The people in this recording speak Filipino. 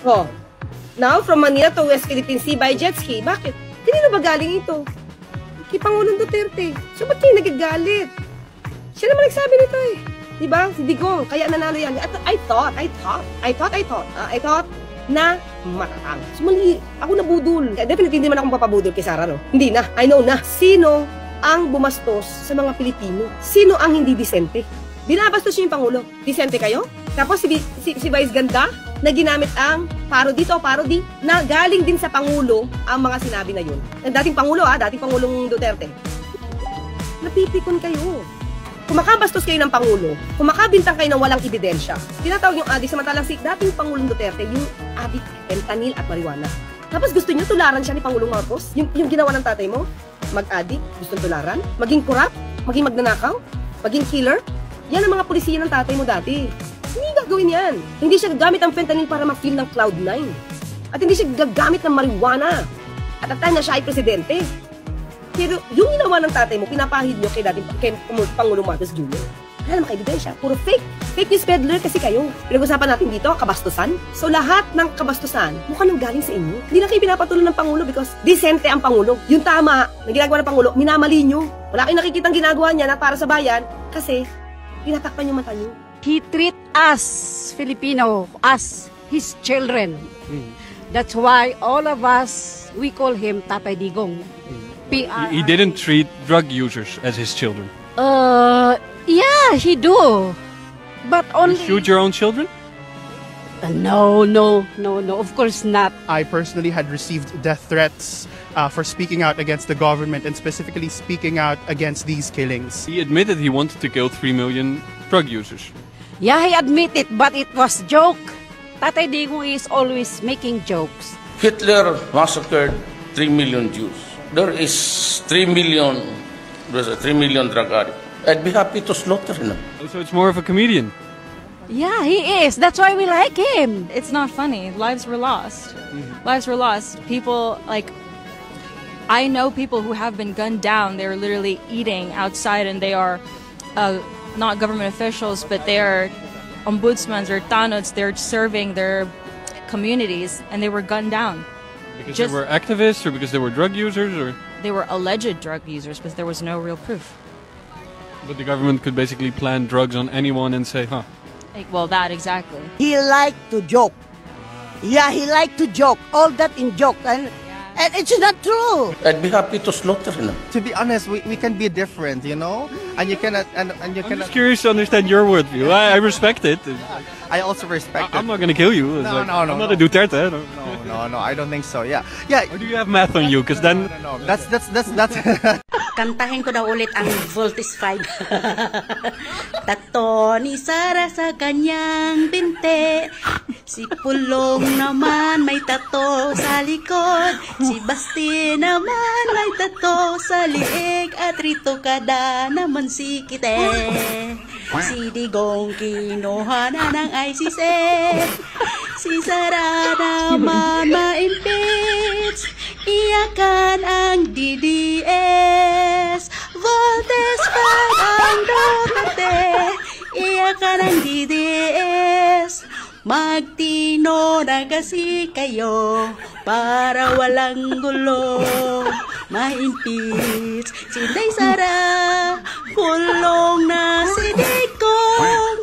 Oh, now from Manila to West Philippine Sea by jet ski. Bakit? Kanino ba galing ito? Kay Pangulong Duterte. So ba't kayo nagagalit? Siya naman nagsabi nito eh. Diba? Si Digong, kaya nanalo yan. I thought na matatang. So mali, ako nabudol. Definitely hindi man ako mapapabudol kay Sara, no? Hindi na. I know na. Sino ang bumastos sa mga Pilipino? Sino ang hindi disente? Binabastos niyo yung Pangulo. Disente kayo? Tapos si Vice Ganda na ginamit ang parody na galing din sa Pangulo ang mga sinabi na yun. Dating Pangulo dating Pangulong Duterte. Napipikon kayo. Kung makabastos kayo ng Pangulo, kung makabintang kayo ng walang ebidensya, tinatawag yung adik, samantalang si dating Pangulong Duterte, yung adik, fentanyl at marijuana. Tapos gusto nyo tularan siya ni Pangulong Marcos? Yung ginawa ng tatay mo? Mag-adik? Gustong tularan? Maging korap? Maging magnanakaw? Maging killer? Yan ang mga polisiya ng tatay mo dati. Hindi gagawin yan. Hindi siya gagamit ng fentanyl para ma-feel ng Cloud9. At hindi siya gagamit ng marijuana. At at time na siya ay presidente. Pero yung ginawa ng tatay mo, pinapahid nyo kay Pangulong Marcos Jr. Wala naman kaibidensya. Puro fake. Fake news peddler kasi kayo. Pinag-usapan natin dito, kabastusan. So lahat ng kabastusan, mukhang nang galing sa inyo. Hindi na kayo pinapatuloy ng Pangulo because disente ang Pangulo. Yung tama na ginagawa ng Pangulo, minamali nyo. Wala kayong nakikitang ginagawa niya na para sa bayan kasi tinatakpan yung mata nyo. He treat us, Filipino, us, his children. That's why all of us, we call him Tatay Digong. He didn't treat drug users as his children. Yeah, he do. But only... You shoot your own children? No, of course not. I personally had received death threats for speaking out against the government and specifically speaking out against these killings. He admitted he wanted to kill 3 million drug users. Yeah, he admitted, but it was joke. Tatay Digong is always making jokes. Hitler massacred 3 million Jews. There is 3 million drug addicts. I'd be happy to slaughter him. So it's more of a comedian. Yeah, he is. That's why we like him. It's not funny. Lives were lost. Lives were lost. People, like, I know people who have been gunned down. They're literally eating outside and they are not government officials, but they are ombudsmans or tanods. They're serving their communities and they were gunned down. Because they were activists or because they were drug users? Or they were alleged drug users because there was no real proof. But the government could basically plant drugs on anyone and say, huh? Like, well, that exactly. He liked to joke. Yeah, he liked to joke. All that in joke. And it's not true. I'd be happy to slaughter him. To be honest, we can be different, you know? And you cannot... And you I'm just curious to understand your worldview. I respect it. I also respect it. I'm not going to kill you. No, I'm not a Duterte. No, I don't think so. Yeah. Or do you have math on you? Because then... No. That's... Kantahin ko daw ulit ang Voltes 5. Tato ni Sara sa kanyang binte. Si Pulong naman may tato sa likod. Si Basti naman may tato sa liig. At Rito Kada naman si Kite. Si Digong kinuha na ng ICC. Si Sara naman ma-impeach. Iyakan ang DDS. Voltes 5 ang Duterte. Iyakan ang DDS. Magtino na kasi kayo para walang gulo. Ma-impeach si Inday Sara. Kulong na si Digong.